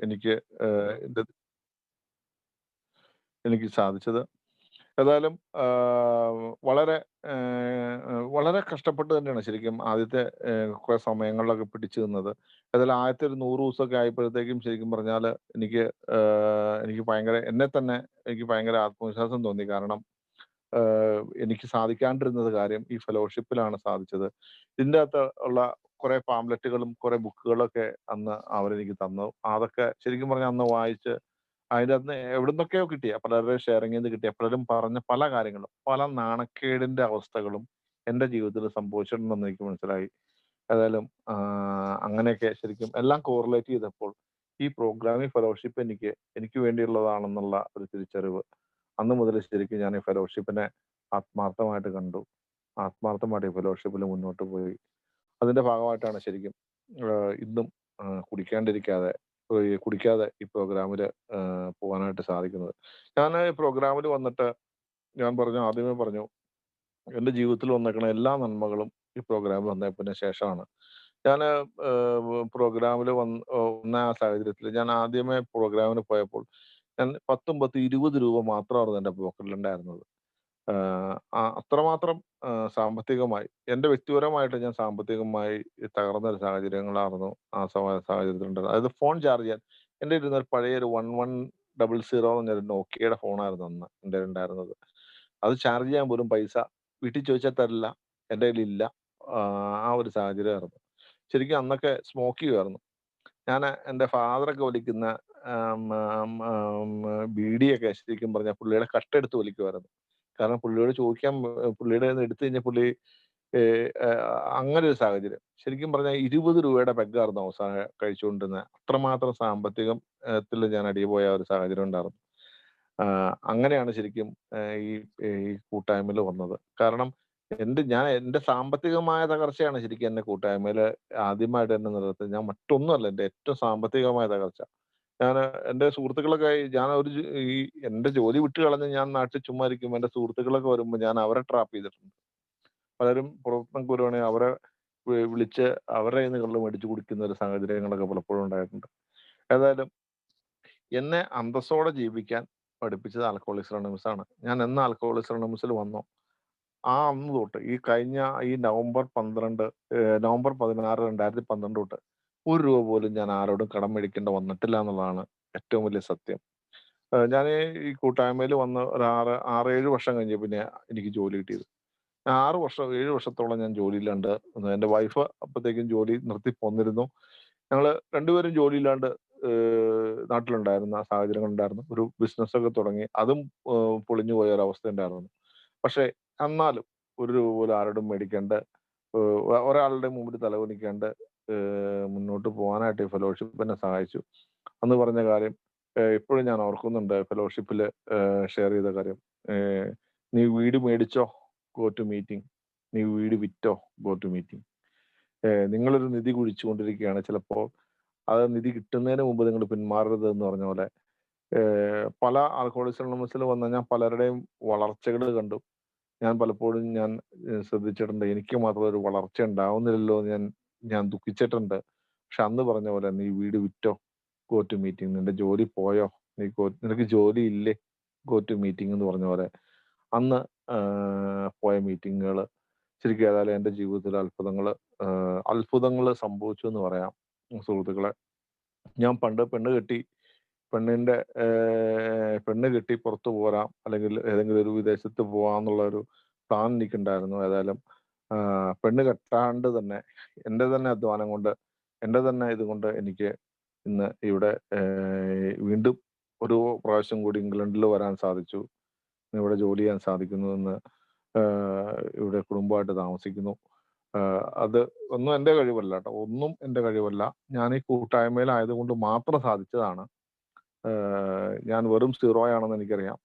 എനിക്ക് ഇത് എനിക്ക് സാധിച്ചത്. ഏതായാലും വളരെ വളരെ കഷ്ടപ്പെട്ട് തന്നെയാണ് ശരിക്കും ആദ്യത്തെ കുറെ സമയങ്ങളിലൊക്കെ പിടിച്ചു നിന്നത്. ഏതായാലും ആദ്യത്തെ ഒരു 100 ദിവസമൊക്കെ ആയപ്പോഴത്തേക്കും ശരിക്കും പറഞ്ഞാൽ എനിക്ക് എനിക്ക് ഭയങ്കര എന്നെ തന്നെ എനിക്ക് ഭയങ്കര ആത്മവിശ്വാസം തോന്നി. കാരണം എനിക്ക് സാധിക്കാണ്ടിരുന്നത് കാര്യം ഈ ഫെലോഷിപ്പിലാണ് സാധിച്ചത്. ഇതിൻ്റെ അകത്ത് ഉള്ള കുറെ പാംപ്ലെറ്റുകളും കുറെ ബുക്കുകളൊക്കെ അന്ന് അവരെനിക്ക് തന്നു. അതൊക്കെ ശരിക്കും പറഞ്ഞാൽ അന്ന് വായിച്ച് അതിനകത്ത് എവിടുന്നൊക്കെയോ കിട്ടിയ പലരുടെയും ഷെയറിങ്ങിൽ നിന്ന് കിട്ടിയ പലരും പറഞ്ഞ പല കാര്യങ്ങളും, പല നാണക്കേടിന്റെ അവസ്ഥകളും എൻ്റെ ജീവിതത്തിൽ സംഭവിച്ചിട്ടുണ്ടെന്ന് എനിക്ക് മനസ്സിലായി. ഏതായാലും അങ്ങനെയൊക്കെ ശരിക്കും എല്ലാം കോറിലേറ്റ് ചെയ്തപ്പോൾ ഈ പ്രോഗ്രാമിംഗ് ഫെലോഷിപ്പ് എനിക്ക് വേണ്ടിയുള്ളതാണെന്നുള്ള ഒരു തിരിച്ചറിവ് അന്ന് മുതൽ ശരിക്കും ഞാൻ ഈ ഫെലോഷിപ്പിനെ ആത്മാർത്ഥമായിട്ട് കണ്ടു. ആത്മാർത്ഥമായിട്ട് ഈ ഫെലോഷിപ്പിൽ മുന്നോട്ട് പോയി. അതിന്റെ ഭാഗമായിട്ടാണ് ശരിക്കും ഇന്നും കുടിക്കാണ്ടിരിക്കാതെ കുടിക്കാതെ ഈ പ്രോഗ്രാമിൽ പോകാനായിട്ട് സാധിക്കുന്നത്. ഞാൻ ഈ പ്രോഗ്രാമിൽ വന്നിട്ട് ഞാൻ പറഞ്ഞു ആദ്യമേ പറഞ്ഞു എൻ്റെ ജീവിതത്തിൽ വന്നേക്കണ എല്ലാ നന്മകളും ഈ പ്രോഗ്രാമിൽ വന്നതിന് ശേഷമാണ്. ഞാൻ പ്രോഗ്രാമിൽ വന്ന ആ സാഹചര്യത്തിൽ ഞാൻ ആദ്യമേ പ്രോഗ്രാമിന് പോയപ്പോൾ ഞാൻ 10, 10, 20 രൂപ മാത്രമായിരുന്നു എൻ്റെ പോക്കറ്റിലുണ്ടായിരുന്നത്. അത്രമാത്രം സാമ്പത്തികമായി എൻ്റെ വ്യക്തിപരമായിട്ട് ഞാൻ സാമ്പത്തികമായി തകർന്ന ഒരു സാഹചര്യങ്ങളായിരുന്നു ആ സാഹചര്യത്തിലുണ്ടായിരുന്നത്. അതായത് ഫോൺ ചാർജ് ചെയ്യാൻ എൻ്റെ ഇരുന്ന ഒരു പഴയ ഒരു 1100 എന്ന് പറഞ്ഞൊരു നോക്കിയയുടെ ഫോണായിരുന്നു അന്ന് എൻ്റെ ഉണ്ടായിരുന്നത്. അത് ചാർജ് ചെയ്യാൻ പോലും പൈസ വീട്ടിൽ ചോദിച്ചാൽ തരില്ല. എൻ്റെ കയ്യിലില്ല. ആ ഒരു സാഹചര്യമായിരുന്നു. ശരിക്കും അന്നൊക്കെ സ്മോക്ക് ചെയ്യുമായിരുന്നു. ഞാന് എൻ്റെ ഫാദറൊക്കെ വലിക്കുന്ന ബീഡിയൊക്കെ ശരിക്കും പറഞ്ഞാൽ പുള്ളിയുടെ കട്ടെടുത്ത് വലിക്കുമായിരുന്നു. കാരണം പുള്ളിയോട് ചോദിക്കാൻ പുള്ളിയുടെ കയ്യിന്ന് എടുത്തു കഴിഞ്ഞാൽ പുള്ളി അങ്ങനെ ഒരു സാഹചര്യം. ശരിക്കും പറഞ്ഞാൽ 20 രൂപയുടെ പെഗ്ഗായിരുന്നു അവസാനം കഴിച്ചുകൊണ്ടിരുന്നത്. അത്രമാത്രം സാമ്പത്തികം ത്തില് ഞാൻ അടിപോയ ഒരു സാഹചര്യം ഉണ്ടായിരുന്നു. അങ്ങനെയാണ് ശരിക്കും ഈ ഈ കൂട്ടായ്മയിൽ വന്നത്. കാരണം എൻ്റെ സാമ്പത്തികമായ തകർച്ചയാണ് ശരിക്കും എന്നെ കൂട്ടായ്മയില് ആദ്യമായിട്ട് എന്നെ നിലനിർത്തിയത്. ഞാൻ മറ്റൊന്നുമല്ല എൻ്റെ ഏറ്റവും സാമ്പത്തികമായ തകർച്ച. ഞാന് എൻ്റെ സുഹൃത്തുക്കളൊക്കെ ഞാൻ ഒരു ഈ എൻ്റെ ജോലി വിട്ട് കളഞ്ഞ് ഞാൻ നാട്ടിൽ ചുമ്മാ ഇരിക്കുമ്പോ എൻ്റെ സുഹൃത്തുക്കളൊക്കെ വരുമ്പോ ഞാൻ അവരെ ട്രാപ്പ് ചെയ്തിട്ടുണ്ട്. പലരും പുറത്തുനിന്നൊക്കെ വരുവാണെങ്കിൽ അവരെ വിളിച്ച് അവരുടെ കയ്യിന്ന് കള്ള് മേടിച്ച് കുടിക്കുന്ന ഒരു സാഹചര്യങ്ങളൊക്കെ പലപ്പോഴും ഉണ്ടായിട്ടുണ്ട്. ഏതായാലും എന്നെ അന്തസ്സോടെ ജീവിക്കാൻ പഠിപ്പിച്ചത് ആൽക്കഹോളിക്സ് അനോണിമസ് ആണ്. ഞാൻ എന്ന് ആൽക്കഹോളിക്സ് അനോണിമസിൽ വന്നോ, ആ അന്ന് തൊട്ട് ഈ കഴിഞ്ഞ ഈ നവംബർ 16, 2012 തൊട്ട് രൂപ പോലും ഞാൻ ആരോടും കടം മേടിക്കേണ്ട വന്നിട്ടില്ല എന്നുള്ളതാണ് ഏറ്റവും വലിയ സത്യം. ഞാന് ഈ കൂട്ടായ്മയിൽ വന്ന് ഒരു 6, 7 വർഷം കഴിഞ്ഞ് പിന്നെ എനിക്ക് ജോലി കിട്ടിയത്. 6 വർഷം 7 വർഷത്തോളം ഞാൻ ജോലിയില്ലാണ്ട് നിന്ന്. എൻ്റെ വൈഫ് അപ്പത്തേക്കും ജോലി നിർത്തി പോന്നിരുന്നു. ഞങ്ങള് രണ്ടുപേരും ജോലിയില്ലാണ്ട് നാട്ടിലുണ്ടായിരുന്ന സാഹചര്യങ്ങളുണ്ടായിരുന്നു. ഒരു ബിസിനസ്സൊക്കെ തുടങ്ങി. അതും പൊളിഞ്ഞു പോയ ഒരവസ്ഥ ഉണ്ടായിരുന്നു. പക്ഷേ എന്നാലും രൂപ പോലും ആരോടും മേടിക്കാണ്ട് ഒരാളുടെ മുമ്പിൽ തലകുനിക്കാണ്ട് മുന്നോട്ട് പോകാനായിട്ട് ഈ ഫെലോഷിപ്പ് എന്നെ സഹായിച്ചു. അന്ന് പറഞ്ഞ കാര്യം ഇപ്പോഴും ഞാൻ ഓർക്കുന്നുണ്ട്. ഫെലോഷിപ്പില് ഷെയർ ചെയ്ത കാര്യം. ഏഹ് "നീ വീട് മേടിച്ചോ? Go to meeting. നീ വീട് വിറ്റോ? Go to meeting. നിങ്ങളൊരു നിധി കുഴിച്ചുകൊണ്ടിരിക്കുകയാണ്. ചിലപ്പോ അത് നിധി കിട്ടുന്നതിന് മുമ്പ് നിങ്ങൾ പിന്മാറരുത്" എന്ന് പറഞ്ഞ പോലെ പല ആൽക്കഹോളിക്സ് അനോണിമസിൽ വന്ന ഞാൻ പലരുടെയും വളർച്ചകൾ കണ്ടു. ഞാൻ പലപ്പോഴും ശ്രദ്ധിച്ചിട്ടുണ്ട്. എനിക്ക് മാത്രം ഒരു വളർച്ച ഉണ്ടാവുന്നില്ലല്ലോ എന്ന് ഞാൻ ദുഃഖിച്ചിട്ടുണ്ട്. പക്ഷെ അന്ന് പറഞ്ഞ പോലെ "നീ വീട് വിറ്റോ? Go to meeting. നിന്റെ ജോലി പോയോ? നിനക്ക് ജോലി ഇല്ലേ? ഗോ ടു മീറ്റിംഗ്" എന്ന് പറഞ്ഞ പോലെ അന്ന് പോയ മീറ്റിങ്ങുകള് ശരിക്കും ഏതായാലും എൻ്റെ ജീവിതത്തിൽ അത്ഭുതങ്ങള് സംഭവിച്ചു എന്ന് പറയാം സുഹൃത്തുക്കളെ. ഞാൻ പണ്ട് പെണ്ണിന്റെ പെണ്ണ് കെട്ടി പുറത്തു പോരാം, അല്ലെങ്കിൽ ഏതെങ്കിലും ഒരു വിദേശത്ത് പോവാന്നുള്ള ഒരു പ്ലാൻ എനിക്കുണ്ടായിരുന്നു. ഏതായാലും പെണ്ണ് കെട്ടാണ്ട് തന്നെ എൻ്റെ തന്നെ അധ്വാനം കൊണ്ട് എൻ്റെ തന്നെ ഇതുകൊണ്ട് എനിക്ക് ഇന്ന് ഇവിടെ വീണ്ടും ഒരു പ്രാവശ്യം കൂടി ഇംഗ്ലണ്ടിൽ വരാൻ സാധിച്ചു. ഇവിടെ ജോലി ചെയ്യാൻ സാധിക്കുന്നു. ഇന്ന് ഇവിടെ കുടുംബമായിട്ട് താമസിക്കുന്നു. അത് ഒന്നും എൻ്റെ കഴിവല്ല ട്ടോ. ഒന്നും എൻ്റെ കഴിവല്ല. ഞാൻ ഈ കൂട്ടായ്മയിലായതുകൊണ്ട് മാത്രം സാധിച്ചതാണ്. ഞാൻ വെറും സീറോയാണെന്ന് എനിക്കറിയാം.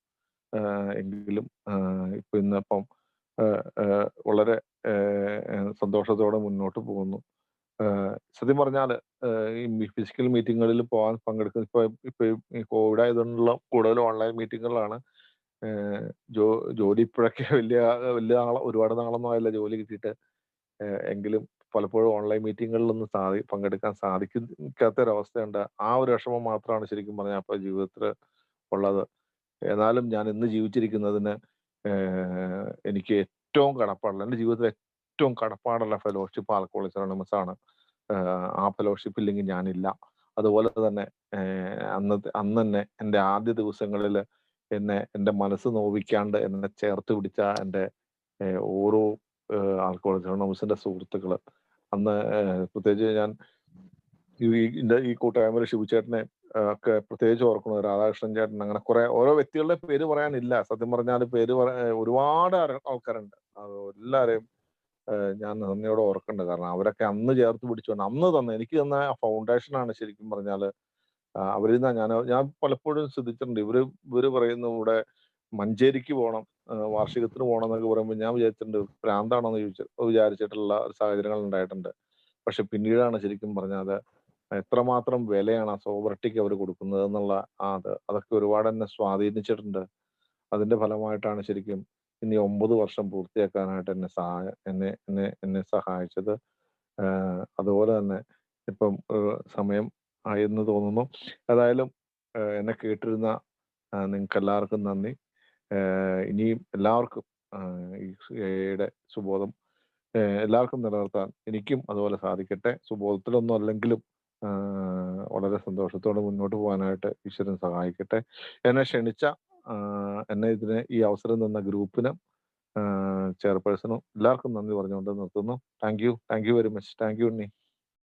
എങ്കിലും ഇന്നിപ്പം വളരെ സന്തോഷത്തോടെ മുന്നോട്ട് പോകുന്നു. സത്യം പറഞ്ഞാല് ഈ ഫിസിക്കൽ മീറ്റിങ്ങുകളിൽ പങ്കെടുക്കുന്ന ഇപ്പൊ ഈ കോവിഡ് ആയതുകൊണ്ടുള്ള കൂടുതലും ഓൺലൈൻ മീറ്റിങ്ങുകളാണ്. ഏഹ് ജോ ജോലി ഇപ്പോഴൊക്കെ വലിയ വലിയ ഒരുപാട് നാളൊന്നും ആയില്ല ജോലി കിട്ടിയിട്ട്. എങ്കിലും പലപ്പോഴും ഓൺലൈൻ മീറ്റിങ്ങുകളിലൊന്നും പങ്കെടുക്കാൻ സാധിക്കാത്തൊരവസ്ഥയുണ്ട്. ആ ഒരു വിഷമം മാത്രമാണ് ശരിക്കും പറഞ്ഞാൽ ഇപ്പോൾ ജീവിതത്തിൽ ഉള്ളത്. എന്നാലും ഞാൻ ഇന്ന് ജീവിച്ചിരിക്കുന്നതിന് എനിക്ക് ഏറ്റവും കടപ്പാടുള്ള എൻ്റെ ജീവിതത്തിലെ ഏറ്റവും കടപ്പാടുള്ള ഫെലോഷിപ്പ് ആൽക്കഹോളിക്സ് അനോണിമസ് ആണ്. ആ ഫെലോഷിപ്പ് ഇല്ലെങ്കിൽ ഞാനില്ല. അതുപോലെ തന്നെ അന്ന് തന്നെ എൻ്റെ ആദ്യ ദിവസങ്ങളിൽ എൻ്റെ മനസ്സ് നോവിക്കാണ്ട് എന്നെ ചേർത്ത് പിടിച്ച എൻ്റെ ഓരോ ആൽക്കഹോളിക്സ് അനോണിമസിന്റെ സുഹൃത്തുക്കൾ, അന്ന് പ്രത്യേകിച്ച് ഞാൻ ഈ കൂട്ടായ്മയിലെ ഷിബുചേട്ടനെ ഒക്കെ പ്രത്യേകിച്ച് ഓർക്കുന്നത്, രാധാകൃഷ്ണൻ ചേട്ടൻ, അങ്ങനെ കുറെ ഓരോ വ്യക്തികളുടെ പേര് പറയാനില്ല. സത്യം പറഞ്ഞാൽ ഒരുപാട് ആൾക്കാരുണ്ട്. അത് എല്ലാവരെയും ഞാൻ നന്ദിയോടെ ഓർക്കുന്നുണ്ട്. കാരണം അവരൊക്കെ അന്ന് ചേർത്ത് പിടിച്ചുകൊണ്ട് അന്ന് എനിക്ക് തന്ന ആ ഫൗണ്ടേഷനാണ് ശരിക്കും പറഞ്ഞാൽ. അവരിൽ നിന്നാ ഞാൻ പലപ്പോഴും ശ്രദ്ധിച്ചിട്ടുണ്ട്. ഇവര് പറയുന്നു ഇവിടെ മഞ്ചേരിക്ക് പോണം, വാർഷികത്തിന് പോണം എന്നൊക്കെ പറയുമ്പോൾ ഞാൻ വിചാരിച്ചിട്ടുണ്ട് ഭ്രാന്താണോന്ന് വിചാരിച്ചിട്ടുള്ള സാഹചര്യങ്ങൾ ഉണ്ടായിട്ടുണ്ട്. പക്ഷെ പിന്നീടാണ് ശരിക്കും പറഞ്ഞാൽ എത്രമാത്രം വിലയാണ് ആ സോബർട്ടിക്ക് അവർ കൊടുക്കുന്നത് എന്നുള്ള അതൊക്കെ ഒരുപാട് എന്നെ സ്വാധീനിച്ചിട്ടുണ്ട്. അതിന്റെ ഫലമായിട്ടാണ് ശരിക്കും ഇനി 9 വർഷം പൂർത്തിയാക്കാനായിട്ട് എന്നെ സഹായിച്ചത്. അതുപോലെ തന്നെ ഇപ്പം സമയം ആയെന്ന് തോന്നുന്നു. ഏതായാലും എന്നെ കേട്ടിരുന്ന നിങ്ങൾക്കെല്ലാവർക്കും നന്ദി. ഇനിയും എല്ലാവർക്കും ഈ യുടെ സുബോധം എല്ലാവർക്കും നിലനിർത്താൻ എനിക്കും അതുപോലെ സാധിക്കട്ടെ. സുബോധത്തിലൊന്നും അല്ലെങ്കിലും വളരെ സന്തോഷത്തോടെ മുന്നോട്ട് പോകാനായിട്ട് ഈശ്വരൻ സഹായിക്കട്ടെ. എന്നെ ക്ഷണിച്ച ഈ അവസരം തന്ന ഗ്രൂപ്പിനും ചെയർപേഴ്സണും എല്ലാവർക്കും നന്ദി പറഞ്ഞുകൊണ്ട് നിർത്തുന്നു. Thank you very much. Thank you Unni.